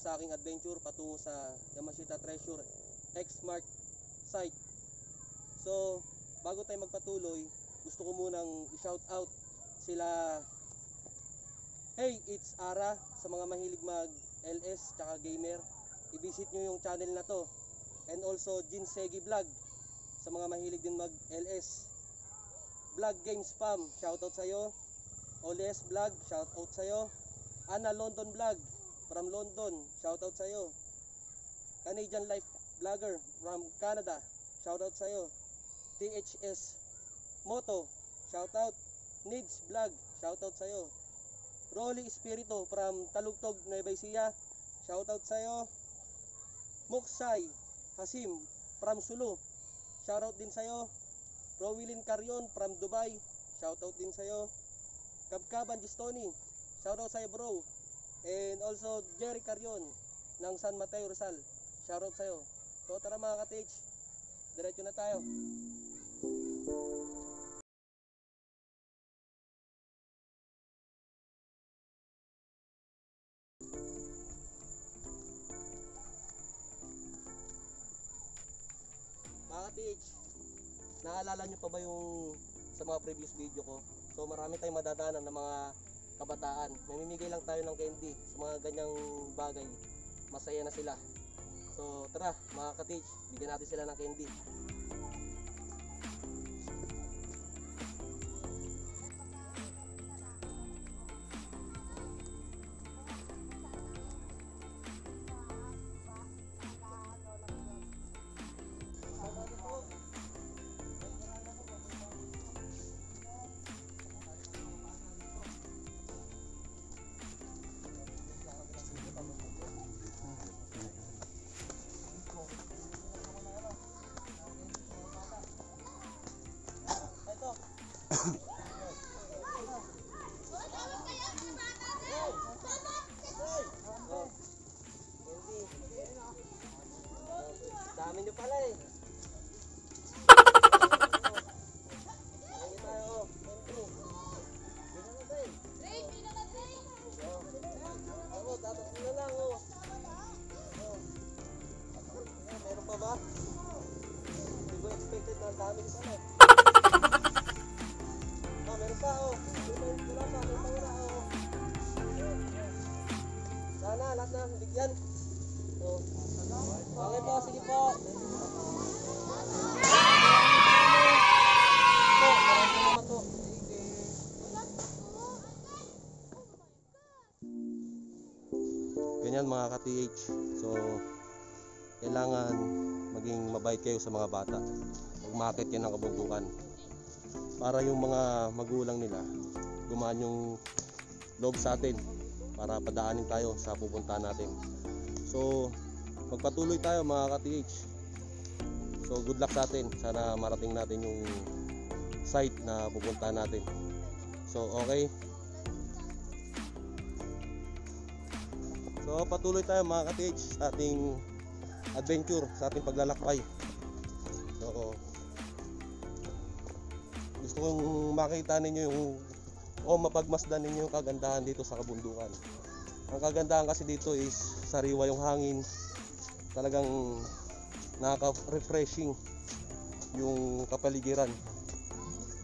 sa aking adventure patungo sa Yamashita Treasure X-Mark site. So, bago tayo magpatuloy, gusto ko munang i-shout out sila. Hey, it's Ara, sa mga mahilig mag LS tsaka gamer. I-visit nyo yung channel na to. And also Jinsegi Vlog, sa mga mahilig din mag LS. Vlog Games Fam, shoutout sa'yo. Oles Vlog, shoutout sa'yo. Anna London Vlog from London, shoutout sa'yo. Canadian Life Vlogger from Canada, shoutout sa'yo. THS Moto, shoutout. Needs Vlog, shoutout sa'yo. Rolly Espiritu from Talugtog, Nueva Ecija, shoutout sa'yo. Muksay Hasim from Sulu, shoutout din sa'yo. Rowilin Carrion from Dubai, shoutout din sa'yo. Kabkaban Gistoni, shoutout sa'yo bro. And also Jerry Carrion ng San Mateo Rizal, shoutout sa'yo. So tara mga ka-TH, diretso na tayo. Mga ka-TH, naalala nyo pa ba yung sa mga previous video ko? So marami tayong madadaanan ng mga kabataan. Mamimigay lang tayo ng candy sa mga ganyang bagay. Masaya na sila. So tara mga ka-TH, bigyan natin sila ng candy. Dami nyo pala eh. Meron pa ba? Hindi ko expected na dami nyo pala eh. Meron pa oh. Wala pa, wala oh. Sana lahat na bigyan. So, okay po, sige po. Ganyan mga ka-TH. So, kailangan maging mabait kayo sa mga bata. Magmakit kayo ng kabundukan. Para yung mga magulang nila gumaan yung loob sa atin para padaanin tayo sa pupuntahan natin. So magpatuloy tayo mga ka-TH. So good luck sa atin. Sana marating natin yung site na pupuntahan natin. So okay. So patuloy tayo mga ka-TH sa ating adventure, sa ating paglalakbay. So gusto kong makita ninyo yung mapagmasdan ninyo yung kagandahan dito sa kabundukan. Ang kagandahan kasi dito is sariwa yung hangin. Talagang nakaka-refreshing yung kapaligiran.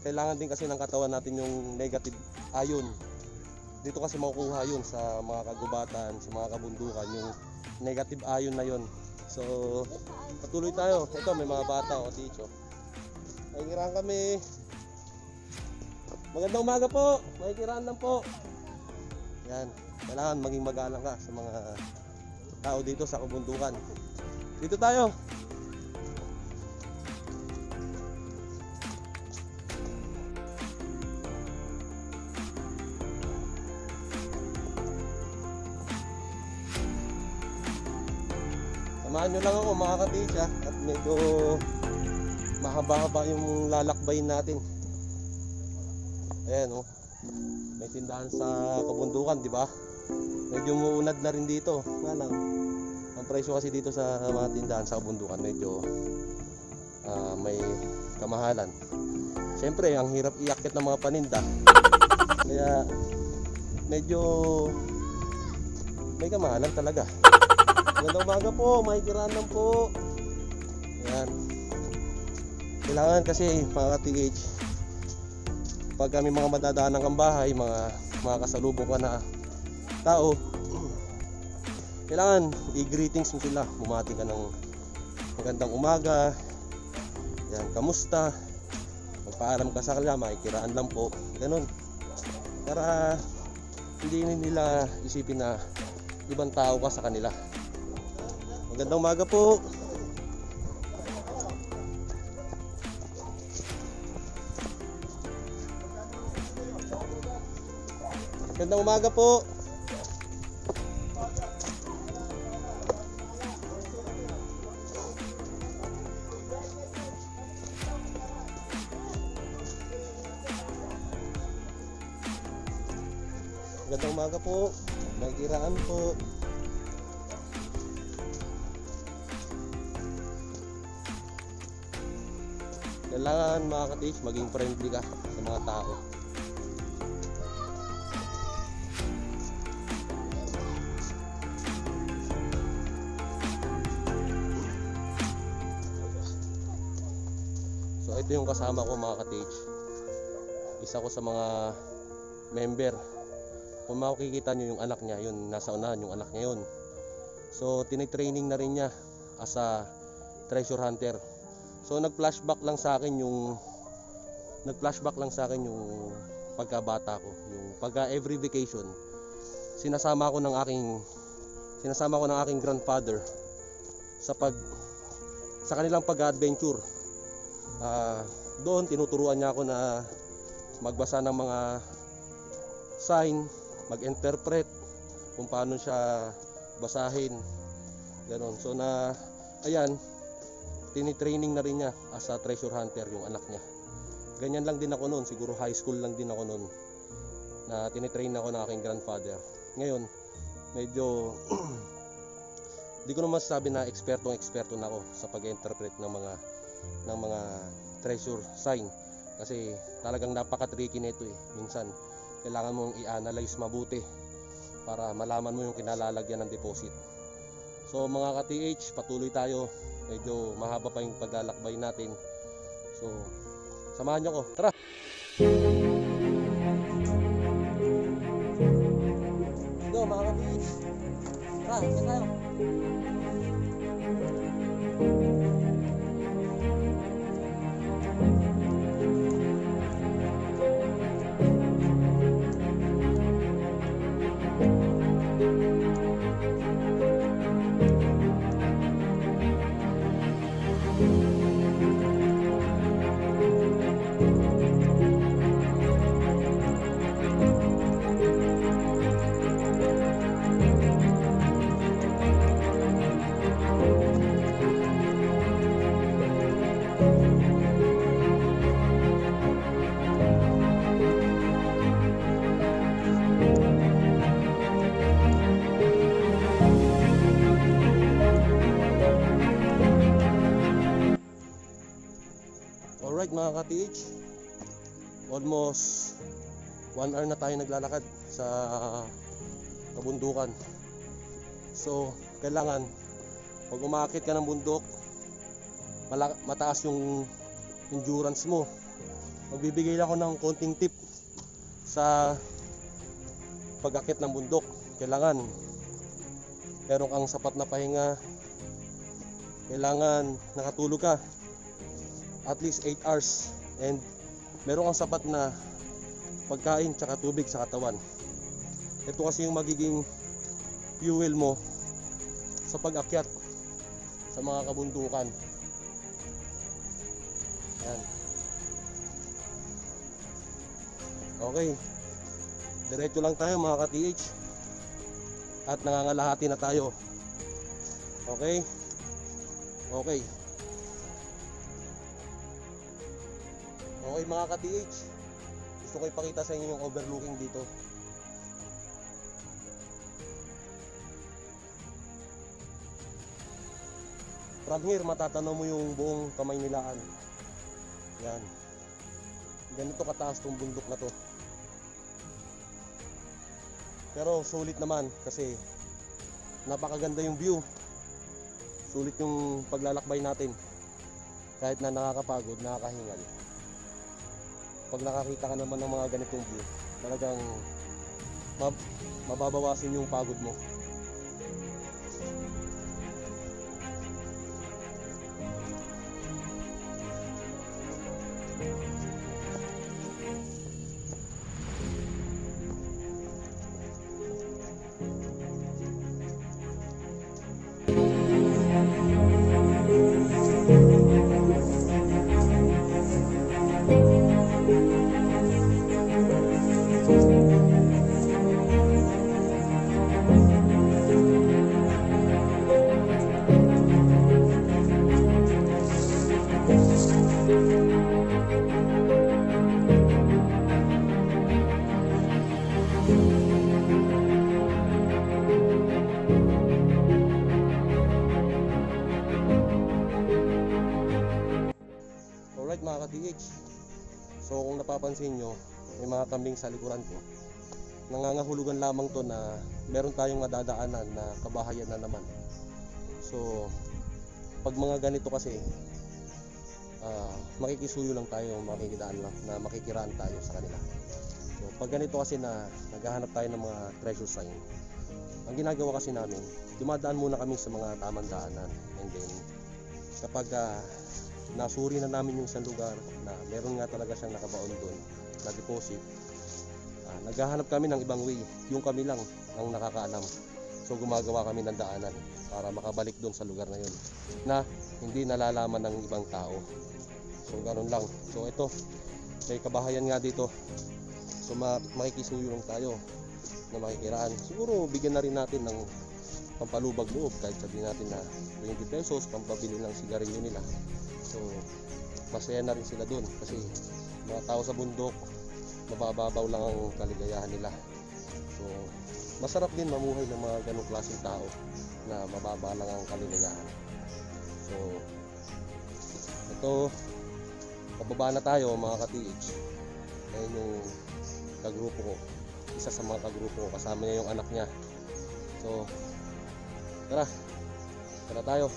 Kailangan din kasi ng katawan natin yung negative ion. Dito kasi makukuha yun sa mga kagubatan, sa mga kabundukan, yung negative ion na yun. So patuloy tayo. Ito may mga bata o ticho. Nahihirahan kami. Magandang umaga po, makikiraan lang po. Yan, kailangan maging magalang ka sa mga tao dito sa kabundukan. Dito tayo. Samahan nyo lang ako mga ka-TH at medyo mahaba-haba yung lalakbayin natin. Ayan oh, may tindahan sa kabundukan, di ba? Medyo muunad na rin dito. Nga lang, ang presyo kasi dito sa mga tindahan sa kabundukan medyo may kamahalan. Siyempre, ang hirap iakit ng mga paninda. Kaya medyo may kamahalan talaga. Magandang umaga po, makikiraan lang po. Yan. Kailangan kasi mga TH, pag kami mga madadaanan kang bahay, mga kasalubong ka na tao, kailangan i-greetings mo sila. Bumati ka ng magandang umaga. Yan, kamusta? Magpaalam ka sa kanila, makikiraan lang po. Ganun. Para hindi nila isipin na ibang tao ka sa kanila. Magandang umaga po. Magandang umaga po. Magandang umaga po. Magkiraan po. Kailangan mga ka-teach, maging friendly ka sa mga tao. So ito yung kasama ko mga ka-teach. Isa ko sa mga member. Kung makikita nyo yung anak niya, yun, nasa unahan yung anak niya yun. So tinitraining na rin niya as a treasure hunter. So nag-flashback lang sa akin yung pagkabata ko, yung pagka every vacation sinasama ko ng aking grandfather sa kanilang pag-adventure. Doon tinuturuan niya ako na magbasa ng mga sign, mag-interpret kung paano siya basahin, ganoon. So ayan, tinitraining na rin niya as a treasure hunter yung anak niya. Ganyan lang din ako noon, siguro high school lang din ako noon na tinitrain ako ng aking grandfather. Ngayon medyo di ko naman masasabi na eksperto na ako sa pag-interpret ng mga treasure sign, kasi talagang napaka-tricky nito eh. Minsan kailangan mong i-analyze mabuti para malaman mo yung kinalalagyan ng deposit. So mga ka-TH, patuloy tayo. Medyo mahaba pa yung paglalakbay natin. So samahan niyo ko. Tara! Go mga ka-TH. Tara, isa tayo. Alright mga ka-TH, almost 1 hour na tayo naglalakad sa kabundukan. So kailangan pag umaakit ka ng bundok, mataas yung endurance mo. Magbibigay ako ng konting tip sa pag-akit ng bundok. Kailangan meron kang sapat na pahinga. Kailangan nakatulog ka at least 8 hours and meron kang sapat na pagkain tsaka tubig sa katawan. Ito kasi yung magiging fuel mo sa pag-akyat sa mga kabundukan. Yan. Okay, diretso lang tayo mga ka-TH at nangangalahati na tayo. Okay. Okay mga ka-TH, gusto ko ipakita sa inyo yung overlooking dito. From here matatanaw mo yung buong Kamaynilaan. Yan. Ganito kataas tong bundok na to. Pero sulit naman kasi napakaganda yung view. sulit yung paglalakbay natin. Kahit na nakakapagod, nakakahingal. Pag nakakita ka naman ng mga ganitong view, talagang mababawasan yung pagod mo. Alright mga ka-TH, so kung napapansin nyo, may mga kambing sa likuran ko. Nangangahulugan lamang to na meron tayong madadaanan na kabahayan na naman. So pag mga ganito kasi, makikisuyo lang tayo, makikidaan lang, na makikiraan tayo sa kanila. So pag ganito kasi na naghahanap tayo ng mga treasure sign, ang ginagawa kasi namin, dumadaan muna kami sa mga tamang daanan, and then kapag nasuri na namin yung isang lugar na meron nga talaga siyang nakabaon doon na deposit, naghahanap kami ng ibang way, yung kami lang ang nakakaalam. So gumagawa kami ng daanan para makabalik doon sa lugar na yun na hindi nalalaman ng ibang tao. So ganoon lang. So ito, may kabahayan nga dito, so makikisuyo lang tayo na makikiraan. Siguro bigyan na rin natin ng pampalubag loob, kahit sabihin natin na 20 pesos pampabili ng sigarilyo nila. So masaya na rin sila doon kasi mga tao sa bundok, mabababaw lang ang kaligayahan nila. So masarap din mamuhay ng mga ganong klaseng tao na mababa lang ang kaligayahan. So ito, pababa na tayo mga ka-TH. Ayun yung kagrupo ko, isa sa mga kagrupo ko, kasama niya yung anak niya. So tara tayo.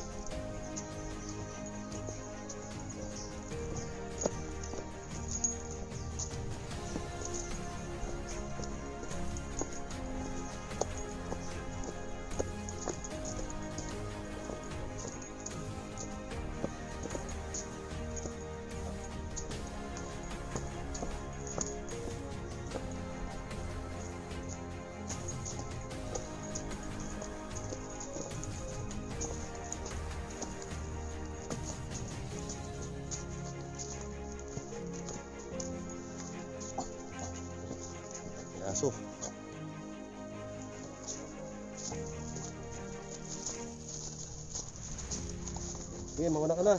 Aso. Sige, mauna ka na.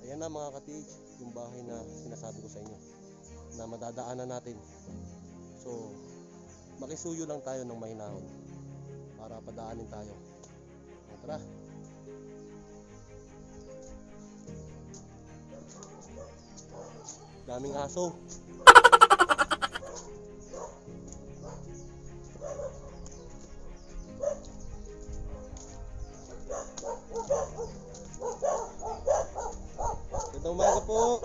Ayan na mga ka-TH, yung bahay na sinasabi ko sa inyo na madadaanan natin. So makisuyo lang tayo ng mahinahon para padaanin tayo. Tara. Daming aso. Gandang umaga po.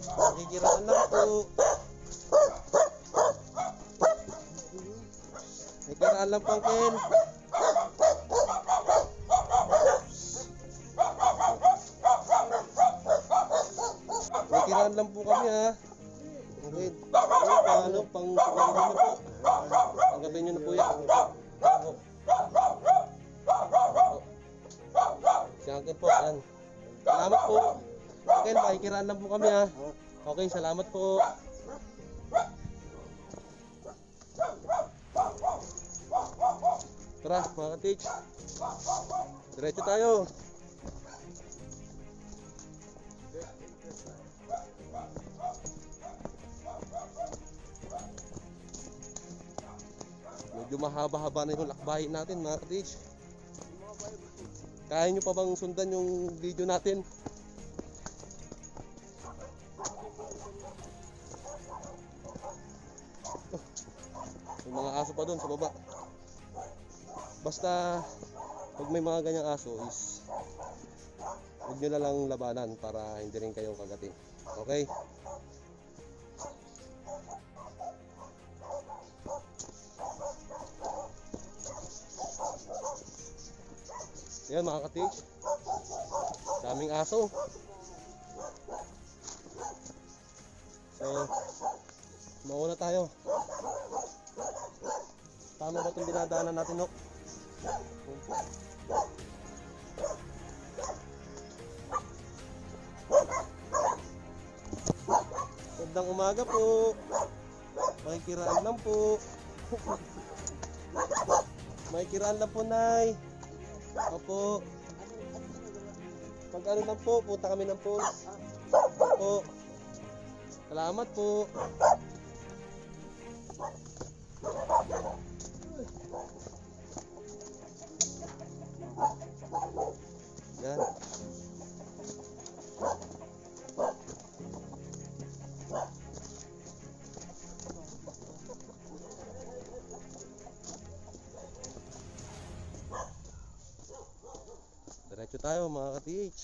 Nakikiraan lang po. Nakikiraan lang po, Ken. Nakikiraan lang po kami, ha. Okay. Ano, pang-gabi nyo po. Pang-gabi nyo na po yan. Siya po, yan. Salamat po. Okay, makikiraan lang po kami, ha. Okay, salamat po. Tara, mga ka-TH. Diretso tayo. Medyo mahaba-haba na yung lakbayin natin mga ka-TH. Kaya nyo pa bang sundan yung video natin? May mga aso pa doon sa baba. Basta pag may mga ganyang aso is huwag nyo na lang labanan para hindi rin kayo kagatin. Okay? Yan mga ka-TH, daming aso. So mauna tayo. Tama ba itong dinadaanan natin, no? Magandang umaga po. Makikiraan lang po. Makikiraan lang po, Nay. Opo. Pag ano lang po, punta kami ng pool. Opo. Salamat po. Yan. Diretso tayo mga ka-TH.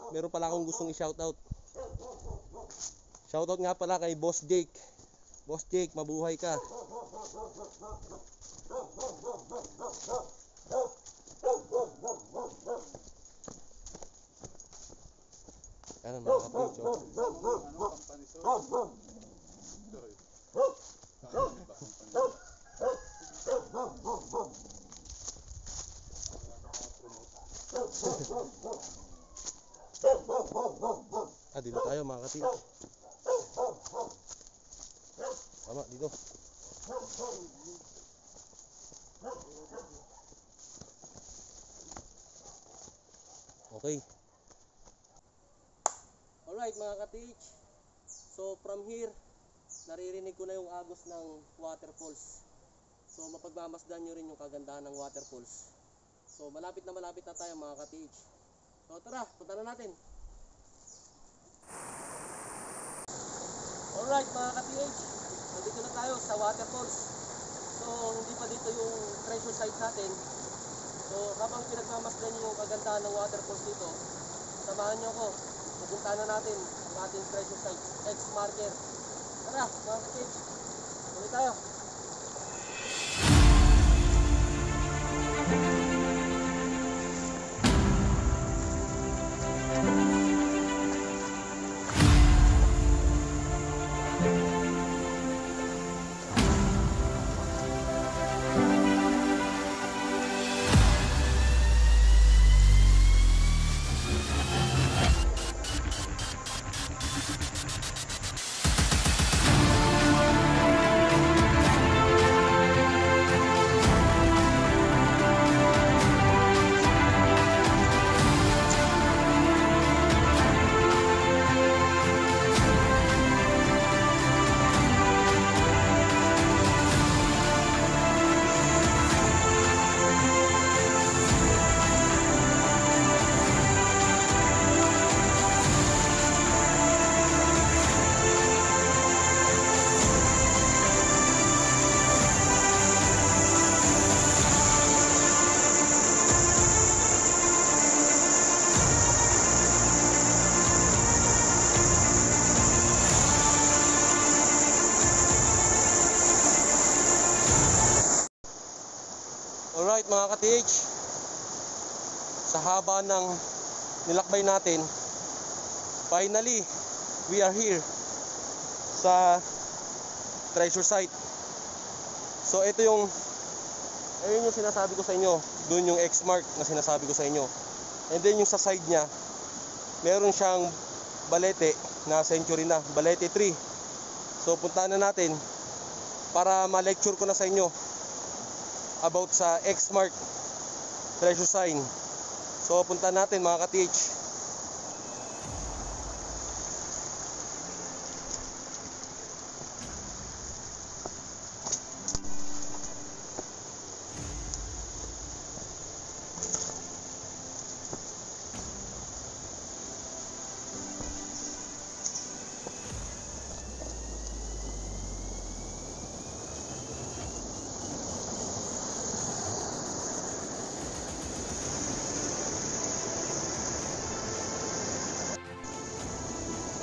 Meron pala akong gustong i-shoutout. Shoutout nga pala kay Boss Jake. Boss Jake, mabuhay ka. Yan mga ka-TH. Dito tayo mga ka-TH. Tama, dito. Okay. Alright mga ka-TH. So from here, naririnig ko na yung agos ng waterfalls. So mapagmamasdan nyo rin yung kagandahan ng waterfalls. So malapit na tayo mga ka-TH. So tara, punta na natin. Alright mga ka-TH, nandito na tayo sa waterfalls. So hindi pa dito yung treasure site natin. So habang pinagmamasdan nyo yung kagandahan ng waterfalls dito, samahan nyo ko. Pupunta na natin ang ating treasure site, X marker. Tara mga ka-TH, tuloy tayo. Alright mga ka-TH, sa haba ng nilakbay natin, finally we are here sa treasure site. So ito yung ayun yung sinasabi ko sa inyo, doon yung X mark na sinasabi ko sa inyo. And then yung sa side niya, meron siyang balete na century na, balete 3. So puntahan na natin para ma-lecture ko na sa inyo about sa X mark treasure sign So punta natin mga ka-TH.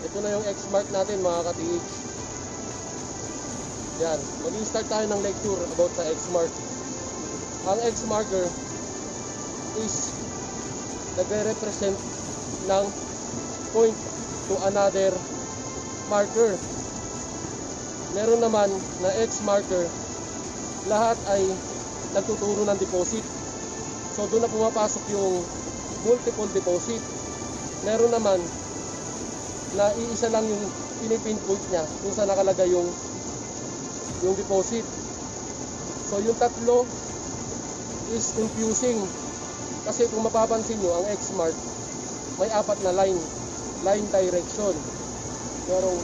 Ito na yung X-Mark natin mga ka-TH. Yan, mag-i-start tayo ng lecture about sa X-Mark. Ang X-Marker is nagre-represent ng point to another marker. Meron naman na X-Marker, lahat ay nagtuturo ng deposit. So doon na pumapasok yung multiple deposit. Meron naman na iisa lang yung pinipinpoint niya kung saan nakalagay yung deposit. So yung tatlo is confusing kasi kung mapapansin nyo, ang X-Mark may apat na line direction. Merong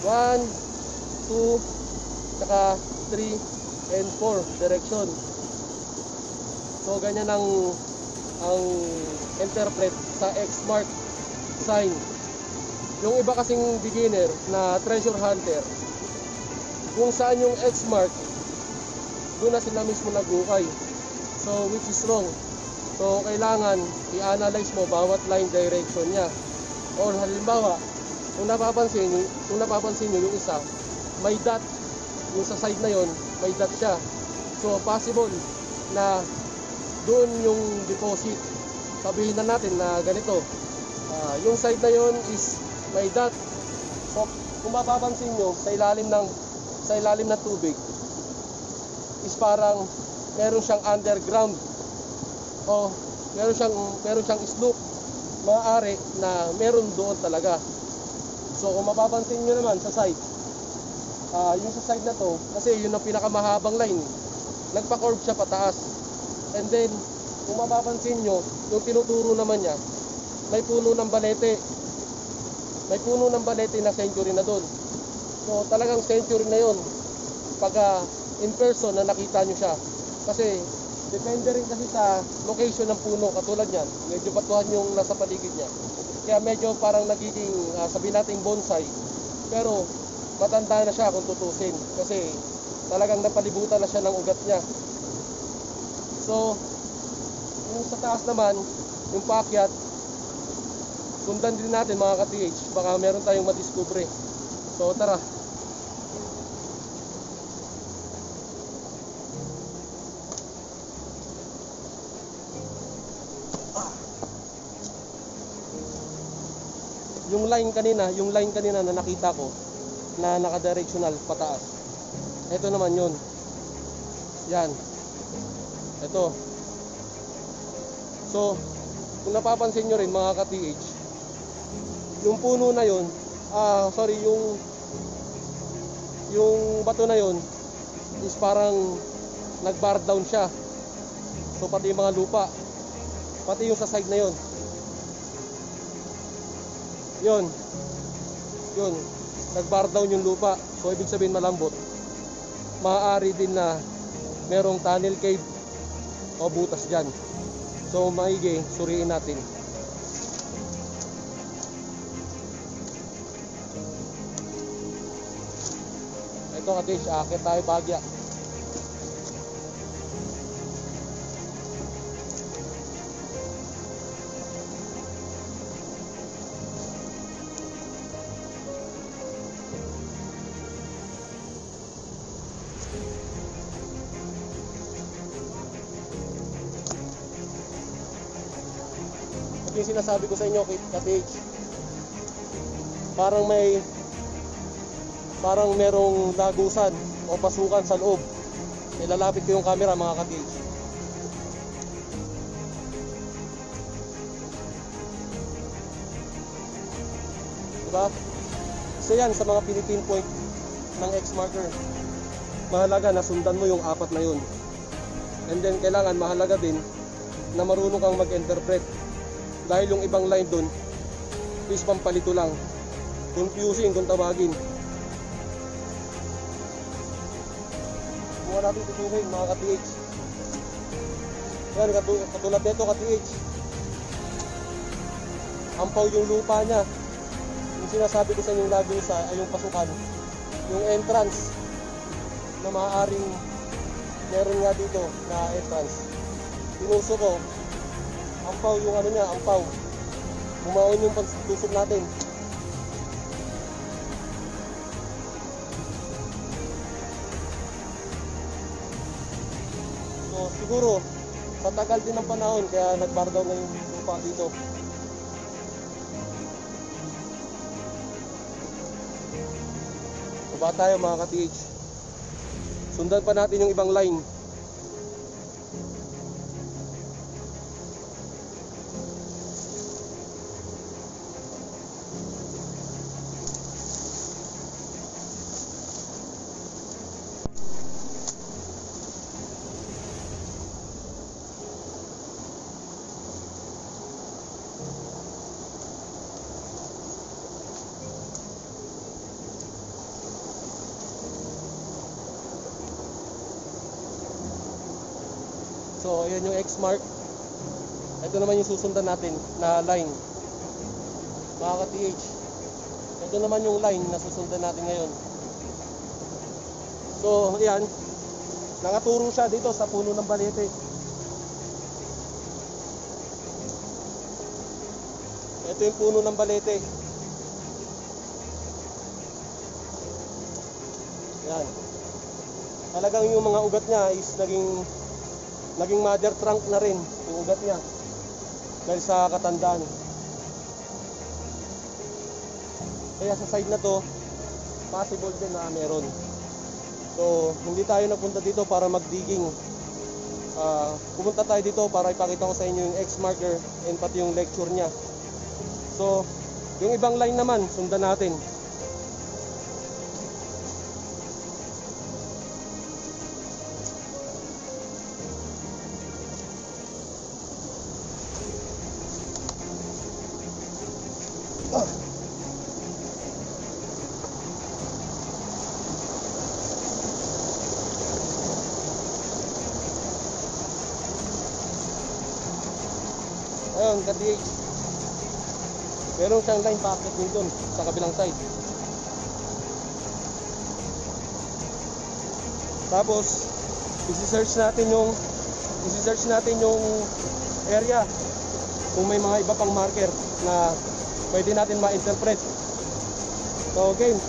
1, 2, saka 3 and 4 direction. So ganyan ang interpret sa X-Mark sign. Yung iba kasing beginner na treasure hunter, kung saan yung X-Mark, doon na sila mismo nagukay. So which is wrong. So kailangan i-analyze mo bawat line direction niya. Or halimbawa, kung napapansin nyo yung isa, may dot, yung sa side na yon may dot siya. So possible na doon yung deposit. Sabihin na natin na ganito, yung side na yon is may dot. So kung mapapansin nyo, sa ilalim ng tubig is parang meron siyang underground o meron siyang slope. Maaari na meron doon talaga. So kung mapapansin nyo naman sa side, yung sa side na to, kasi yun ang pinakamahabang line, nagpa-curve siya pataas. And then kung mapapansin nyo, yung tinuturo naman niya, may puno ng balete. May puno ng balete na century na doon. So talagang century na yon pag in person na nakita nyo siya. Kasi depende rin kasi sa location ng puno. Katulad yan, medyo batuhan yung nasa paligid niya. Kaya medyo parang nagiging sabihin natin bonsai. Pero matanda na siya kung tutusin. Kasi talagang napalibutan na siya ng ugat niya. So yung sa taas naman, yung paakyat, sundan din natin mga ka-TH, baka meron tayong madiskubre. So tara. Yung line kanina na nakita ko na naka-directional pataas. Ito naman yun. Yan. Ito. So kung napapansin nyo rin mga ka-TH, yung puno na yun, yung bato na yun is parang nag-bar down siya. So pati yung mga lupa, pati yung sa side na yun, yun nag-bar down yung lupa. So ibig sabihin malambot. Maaari din na merong tunnel cave o butas dyan. So maigi, suriin natin. Ito ka-TH, akit tayo bagya. Yung sinasabi ko sa inyo ka-TH, parang merong lagusan o pasukan sa loob. Ilalapit ko yung camera mga ka-TH. Diba? So yan sa mga pinipinpoint ng X-Marker, mahalaga na sundan mo yung apat na yun. And then kailangan mahalaga din na marunong kang mag-interpret. Dahil yung ibang line dun is pampalito lang. Confusing kung tawagin. Muna natin tutukin mga ka-TH. Yan, katulad nito ka-TH. Ampaw yung lupa niya. Yung sinasabi ko sa inyo lagi ay yung pasukan. Yung entrance na maaaring meron nga dito na entrance. Pinuso ko. Ampaw yung ano niya, ampaw. Bumaon yung tusok natin. So siguro sa tagal din ng panahon kaya nagbar daw na yung lupa dito. Baba tayo mga ka-TH. Sundan pa natin yung ibang line. So, ayan yung X-mark. Ito naman yung susundan natin na line. Mga ka-TH. Ito naman yung line na susundan natin ngayon. So, ayan. Nakaturo siya dito sa puno ng balete. Ito yung puno ng balete. Ayan. Talagang yung mga ugat niya is naging mother trunk na rin yung ugat niya dahil sa katandaan. Kaya sa side na to possible din na meron. So hindi tayo nagpunta dito para mag-digging. Pumunta tayo dito para ipakita ko sa inyo yung X-marker and pati yung lecture niya. So yung ibang line naman sundan natin. Ayun, ka-TH. Meron siyang line packet din dun sa kabilang side. Tapos isi-search natin yung area kung may mga iba pang marker na pwede natin ma-interpret. So game.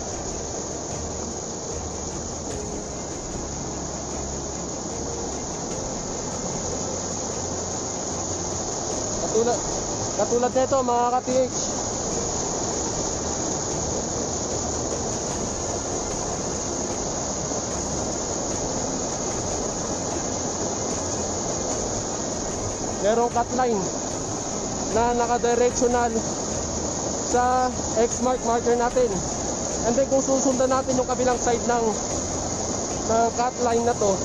Katulad nito mga ka-TH. Merong cut line na nakadirectional sa X-mark marker natin. And then kung susundan natin yung kabilang side ng cut line na to,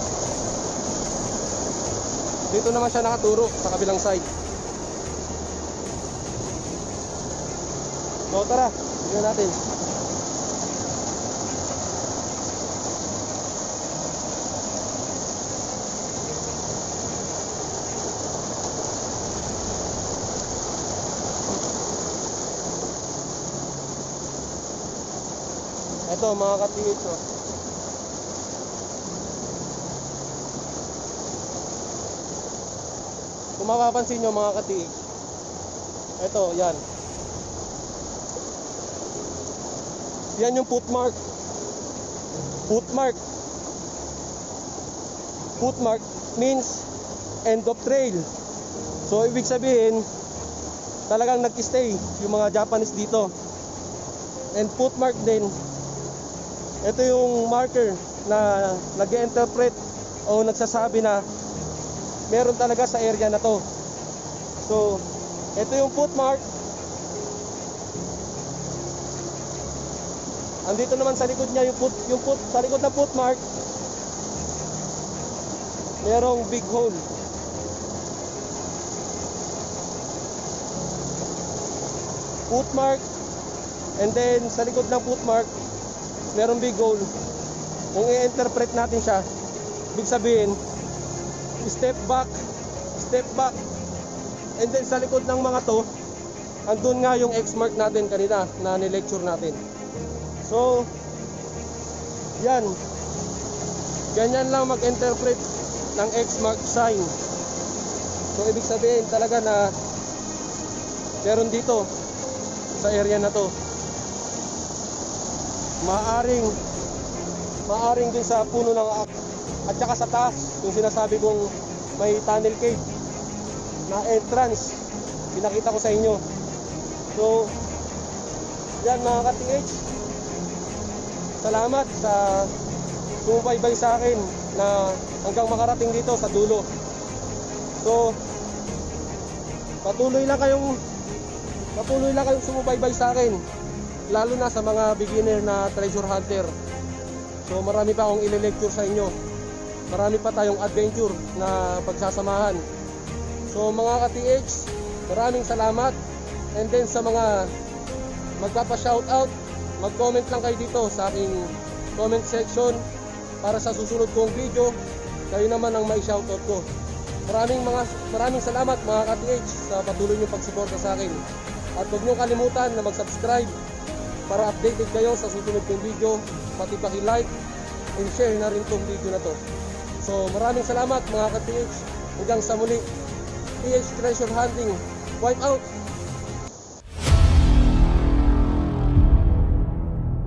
dito naman siya nakaturo sa kabilang side. So tara, tingnan natin. Ito mga ka-TH, oh. Kung mapapansin nyo mga ka-TH, ito, yan. Yan yung footmark. Footmark means end of trail. So ibig sabihin talagang nag-stay yung mga Japanese dito. And footmark din, ito yung marker na nag-interpret o nagsasabi na meron talaga sa area na to. So ito yung footmark. Andito naman sa likod niya sa likod ng footmark, merong big hole. footmark, and then sa likod ng footmark, merong big hole. Kung i-interpret natin siya, ibig sabihin, step back, and then sa likod ng mga to, andun nga yung X mark natin kanina na ni-lecture natin. So, yan. Ganyan lang mag-interpret ng X mark sign. So, ibig sabihin talaga na meron dito sa area na to. Maaring dun sa puno ng ak, at saka sa taas, yung sinasabi kong may tunnel cave na entrance, pinakita ko sa inyo. So, yan mga ka-TH, salamat sa sumubaybay sa akin na hanggang makarating dito sa dulo. So, patuloy lang kayong sumubaybay sa akin, lalo na sa mga beginner na treasure hunter. So, marami pa akong ile-lecture sa inyo. Marami pa tayong adventure na pagsasamahan. So, mga ka-TH, maraming salamat. And then sa mga magpapa-shoutout, mag-comment lang kayo dito sa aking comment section para sa susunod kong video, kayo naman ang mai-shoutout ko. Maraming salamat mga ka-TH sa patuloy niyong pagsuporta sa akin. At huwag niyong kalimutan na mag-subscribe para updated kayo sa susunod kong video, pati paki-like and share na rin tong video na to. So maraming salamat mga ka-TH. Hanggang sa muli, TH Treasure Hunting, wipe out!